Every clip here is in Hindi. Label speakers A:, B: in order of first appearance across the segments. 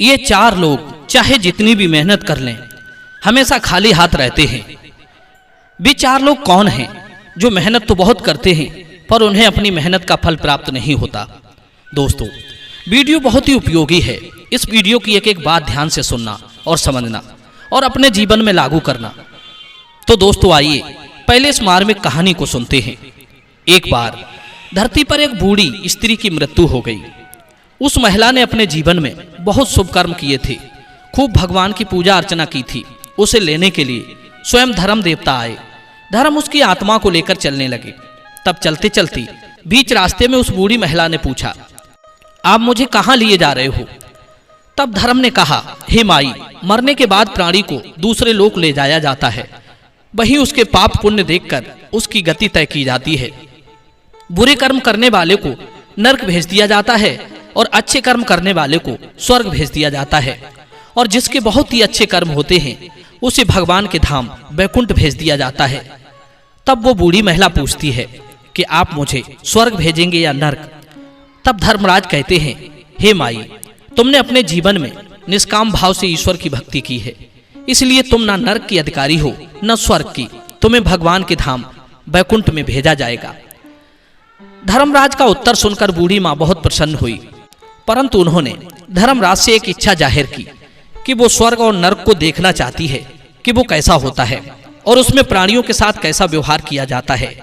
A: ये चार लोग चाहे जितनी भी मेहनत कर लें हमेशा खाली हाथ रहते हैं। वे चार लोग कौन हैं जो मेहनत तो बहुत करते हैं पर उन्हें अपनी मेहनत का फल प्राप्त नहीं होता। दोस्तों, वीडियो बहुत ही उपयोगी है। इस वीडियो की एक एक बात ध्यान से सुनना और समझना और अपने जीवन में लागू करना। तो दोस्तों आइए पहले इस मार्मिक कहानी को सुनते हैं। एक बार धरती पर एक बूढ़ी स्त्री की मृत्यु हो गई। उस महिला ने अपने जीवन में बहुत शुभ कर्म किए थे, खूब भगवान की पूजा अर्चना की थी। उसे लेने के लिए स्वयं धर्म देवता आए। धर्म उसकी आत्मा को लेकर चलने लगे। तब चलते चलते बीच रास्ते में उस बूढ़ी महिला ने पूछा, आप मुझे कहाँ लिए जा रहे हो? तब धर्म ने कहा, हे माई, मरने के बाद प्राणी को दूसरे लोक ले जाया जाता है। वहीं उसके पाप पुण्य देखकर उसकी गति तय की जाती है। बुरे कर्म करने वाले को नरक भेज दिया जाता है और अच्छे कर्म करने वाले को स्वर्ग भेज दिया जाता है। और जिसके बहुत ही अच्छे कर्म होते हैं उसे भगवान के धाम वैकुंठ भेज दिया जाता है। तब वो बूढ़ी महिला पूछती है कि आप मुझे स्वर्ग भेजेंगे या नरक? तब धर्मराज कहते हैं, हे माई, तुमने अपने जीवन में निष्काम भाव से ईश्वर की भक्ति की है, इसलिए तुम ना नरक की अधिकारी हो न स्वर्ग की। तुम्हें भगवान के धाम वैकुंठ में भेजा जाएगा। धर्मराज का उत्तर सुनकर बूढ़ी माँ बहुत प्रसन्न हुई, परंतु उन्होंने धर्मराज से एक इच्छा जाहिर की कि वो स्वर्ग और नरक को देखना चाहती है कि वो कैसा होता है और उसमें प्राणियों के साथ कैसा व्यवहार किया जाता है।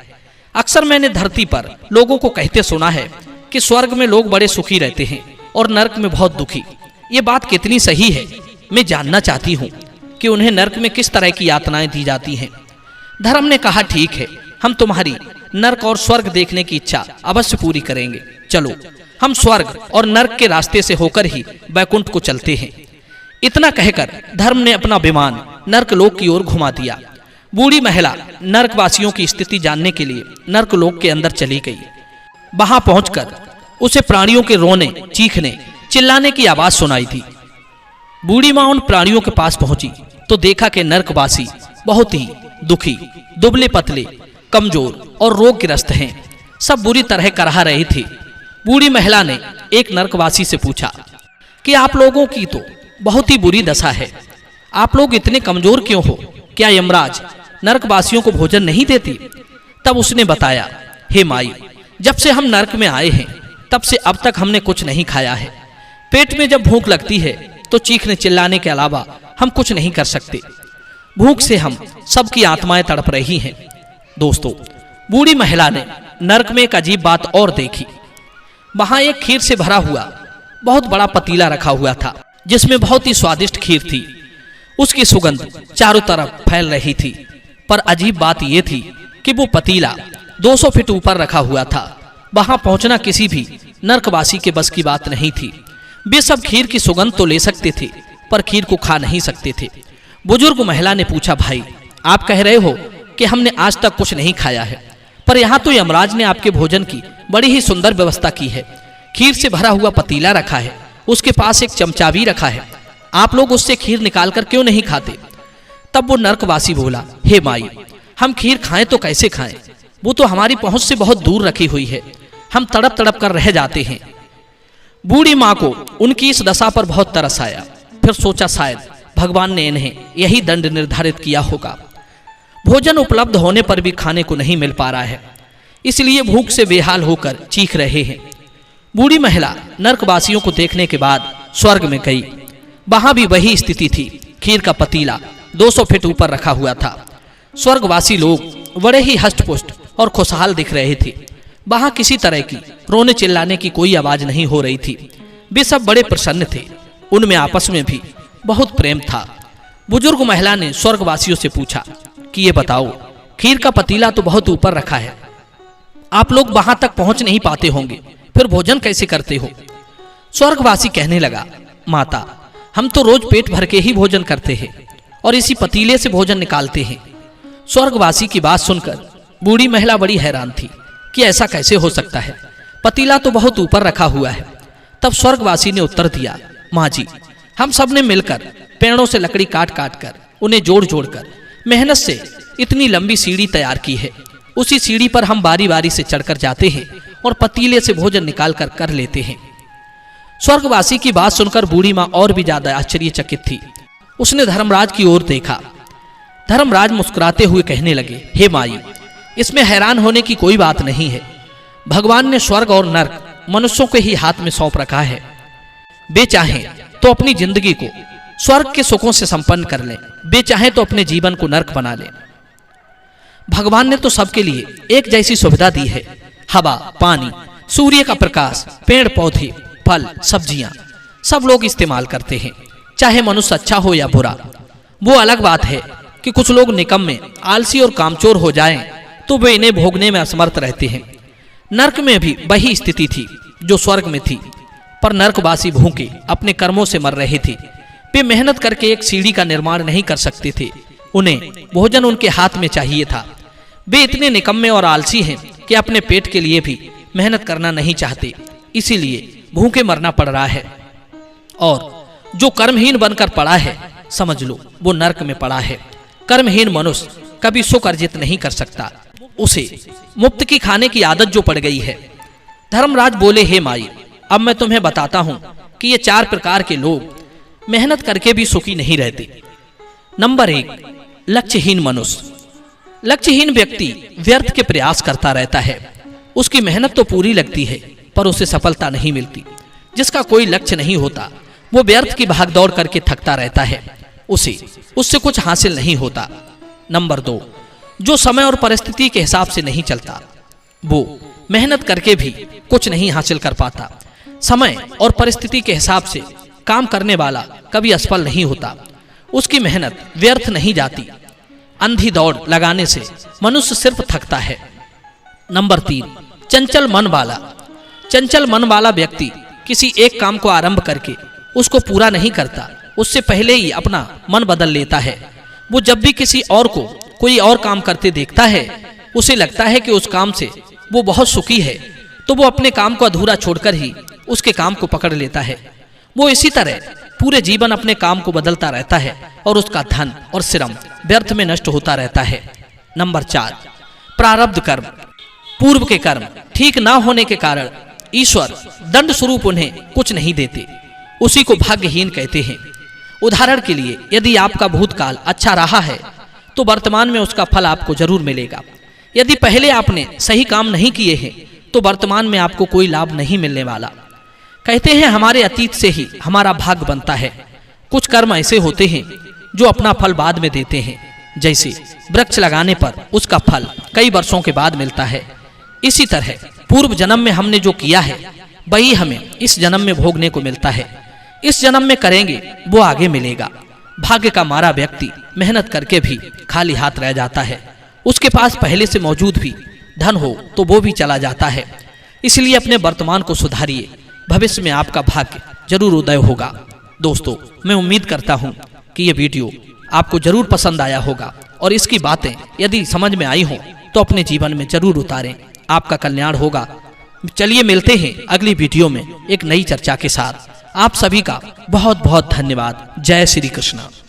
A: अक्सर मैंने धरती पर लोगों को कहते सुना है कि स्वर्ग में लोग बड़े सुखी रहते हैं और नरक में बहुत दुखी। ये बात कितनी सही है, मैं जानना चाहती हूँ कि उन्हें नरक में किस तरह की यातनाएं दी जाती हैं। धर्म ने कहा, ठीक है, हम तुम्हारी नरक और स्वर्ग देखने की इच्छा अवश्य पूरी करेंगे। चलो, हम स्वर्ग और नरक के रास्ते से होकर ही वैकुंठ को चलते हैं। इतना कहकर धर्म ने अपना विमान नरकलोक की ओर घुमा दिया। बूढ़ी महिला नरकवासियों की स्थिति जानने के लिए नरकलोक के अंदर चली गई। वहां पहुंचकर उसे प्राणियों के रोने, चीखने, चिल्लाने की आवाज सुनाई थी। बूढ़ी मां उन प्राणियों के पास पहुंची तो देखा कि नरकवासी बहुत ही दुखी, दुबले पतले, कमजोर और रोगग्रस्त हैं। सब बुरी तरह कराह रहे थे। बूढ़ी महिला ने एक नरकवासी से पूछा कि आप लोगों की तो बहुत ही बुरी दशा है, आप लोग इतने कमजोर क्यों हो? क्या यमराज नरकवासियों को भोजन नहीं देती? तब उसने बताया, हे माई, जब से हम नरक में आए हैं तब से अब तक हमने कुछ नहीं खाया है। पेट में जब भूख लगती है तो चीखने चिल्लाने के अलावा हम कुछ नहीं कर सकते। भूख से हम सबकी आत्माएं तड़प रही हैं। दोस्तों, बूढ़ी महिला ने नरक में एक अजीब बात और देखी। वहां एक खीर से भरा हुआ बहुत बड़ा पतीला रखा हुआ था जिसमें बहुत ही स्वादिष्ट खीर थी। उसकी सुगंध चारों तरफ फैल रही थी। पर अजीब बात यह थी कि वो पतीला 200 फीट ऊपर रखा हुआ था। वहां पहुंचना किसी भी नरकवासी के बस की बात नहीं थी। वे सब खीर की सुगंध तो ले सकते थे पर खीर को खा नहीं सकते थे। बुजुर्ग महिला ने पूछा, भाई, आप कह रहे हो कि हमने आज तक कुछ नहीं खाया है, पर यहाँ तो यमराज ने आपके भोजन की बड़ी ही सुंदर व्यवस्था की है। खीर से भरा हुआ पतीला रखा है, उसके पास एक चमचा भी रखा है। आप लोग उससे खीर निकाल कर क्यों नहीं खाते? तब वो नरकवासी बोला, हे माई, हम खीर खाएं तो कैसे खाएं? वो तो हमारी पहुंच से बहुत दूर रखी हुई है। हम तड़प तड़प कर रह जाते हैं। बूढ़ी माँ को उनकी इस दशा पर बहुत तरस आया। फिर सोचा, शायद भगवान ने इन्हें यही दंड निर्धारित किया होगा। भोजन उपलब्ध होने पर भी खाने को नहीं मिल पा रहा है, इसलिए भूख से बेहाल होकर चीख रहे हैं। बूढ़ी महिला नरकवासियों को देखने के बाद स्वर्ग में गई। वहां भी वही स्थिति थी। खीर का पतीला 200 फीट ऊपर रखा हुआ था। स्वर्गवासी लोग बड़े ही हष्टपुष्ट और खुशहाल दिख रहे थे। वहां किसी तरह की रोने चिल्लाने की कोई आवाज नहीं हो रही थी। वे सब बड़े प्रसन्न थे। उनमें आपस में भी बहुत प्रेम था। बुजुर्ग महिला ने स्वर्गवासियों से पूछा कि ये बताओ, खीर का पतीला तो बहुत ऊपर रखा है, आप लोग वहां तक पहुंच नहीं पाते होंगे, फिर भोजन कैसे करते हो? स्वर्गवासी कहने लगा, माता, हम तो रोज पेट भर के ही भोजन करते हैं और इसी पतीले से भोजन निकालते हैं। स्वर्गवासी की बात सुनकर बूढ़ी महिला बड़ी हैरान थी कि ऐसा कैसे हो सकता है, पतीला तो बहुत ऊपर रखा हुआ है। तब स्वर्गवासी ने उत्तर दिया, माँ जी, हम सब ने मिलकर पेड़ों से लकड़ी काट काट कर उन्हें जोड़ जोड़ कर मेहनत से इतनी लंबी सीढ़ी तैयार की है। उसी सीढ़ी पर हम बारी बारी से चढ़कर जाते हैं और पतीले से भोजन निकाल कर लेते हैं। स्वर्गवासी की बात सुनकर बूढ़ी माँ और भी ज्यादा आश्चर्यचकित थी। उसने धर्मराज की ओर देखा। धर्मराज मुस्कुराते हुए कहने लगे, हे माई, इसमें हैरान होने की कोई बात नहीं है। भगवान ने स्वर्ग और नर्क मनुष्यों के ही हाथ में सौंप रखा है। वे चाहें तो अपनी जिंदगी को स्वर्ग के सुखों से संपन्न कर लें, वे चाहें तो अपने जीवन को नर्क बना लें। भगवान ने तो सबके लिए एक जैसी सुविधा दी है। हवा, पानी, सूर्य का प्रकाश, पेड़ पौधे, फल, सब्जियां सब लोग इस्तेमाल करते हैं, चाहे मनुष्य अच्छा हो या बुरा। वो अलग बात है कि कुछ लोग निकम्मे, आलसी और कामचोर हो जाएं तो वे इन्हें भोगने में असमर्थ रहते हैं। नर्क में भी वही स्थिति थी जो स्वर्ग में थी, पर नर्कवासी भूखे अपने कर्मों से मर रहे थे। वे मेहनत करके एक सीढ़ी का निर्माण नहीं कर सकते थे, उन्हें भोजन उनके हाथ में चाहिए था। वे इतने निकम्मे और आलसी हैं कि अपने पेट के लिए भी मेहनत करना नहीं चाहते, इसीलिए भूखे मरना पड़ रहा है। और जो कर्महीन बनकर पड़ा है, समझ लो वो नर्क में पड़ा है। कर्महीन मनुष्य कभी सुख अर्जित नहीं कर सकता, उसे मुफ्त की खाने की आदत जो पड़ गई है। धर्मराज बोले, हे माई, अब मैं तुम्हें बताता हूं कि ये 4 प्रकार के लोग मेहनत करके भी सुखी नहीं रहते। नंबर 1, लक्ष्यहीन मनुष्य। लक्ष्यहीन व्यक्ति व्यर्थ के प्रयास करता रहता है। उसकी मेहनत तो पूरी लगती है पर उसे सफलता नहीं मिलती। जिसका कोई लक्ष्य नहीं होता वो व्यर्थ की भागदौड़ करके थकता रहता है, उससे कुछ हासिल नहीं होता। नंबर 2, जो समय और परिस्थिति के हिसाब से नहीं चलता, वो मेहनत करके भी कुछ नहीं हासिल कर पाता। समय और परिस्थिति के हिसाब से काम करने वाला कभी असफल नहीं होता, उसकी मेहनत व्यर्थ नहीं जाती। अंधी दौड़ लगाने से मनुष्य सिर्फ थकता है। नंबर 3, चंचल मन वाला। चंचल मन वाला व्यक्ति किसी एक काम को आरंभ करके उसको पूरा नहीं करता, उससे पहले ही अपना मन बदल लेता है। वो जब भी किसी और को कोई और काम करते देखता है, उसे लगता है कि उस काम से वो बहुत सुखी है, तो वो अपने काम को अधूरा छोड़कर ही उसके काम को पकड़ लेता है। वो इसी तरह पूरे जीवन अपने काम को बदलता रहता है और उसका धन और श्रम व्यर्थ में नष्ट होता रहता है। नंबर 4, प्रारब्ध कर्म। पूर्व के कर्म ठीक ना होने के कारण ईश्वर दंड स्वरूप उन्हें कुछ नहीं देते, उसी को भाग्यहीन कहते हैं। उदाहरण के लिए, यदि आपका भूतकाल अच्छा रहा है तो वर्तमान में उसका फल आपको जरूर मिलेगा। यदि पहले आपने सही काम नहीं किए हैं तो वर्तमान में आपको कोई लाभ नहीं मिलने वाला। कहते हैं हमारे अतीत से ही हमारा भाग्य बनता है। कुछ कर्म ऐसे होते हैं जो अपना फल बाद में देते हैं, जैसे वृक्ष लगाने पर उसका फल कई वर्षों के बाद मिलता है। इसी तरह पूर्व जन्म में हमने जो किया है वही हमें इस जन्म में भोगने को मिलता है। इस जन्म में करेंगे वो आगे मिलेगा। भाग्य का मारा व्यक्ति मेहनत करके भी खाली हाथ रह जाता है। उसके पास पहले से मौजूद भी धन हो तो वो भी चला जाता है। इसलिए अपने वर्तमान को सुधारिए, भविष्य में आपका भाग्य जरूर उदय होगा। दोस्तों, मैं उम्मीद करता हूँ कि ये वीडियो आपको जरूर पसंद आया होगा और इसकी बातें यदि समझ में आई हों तो अपने जीवन में जरूर उतारें, आपका कल्याण होगा। चलिए मिलते हैं अगली वीडियो में एक नई चर्चा के साथ। आप सभी का बहुत बहुत धन्यवाद। जय श्री कृष्ण।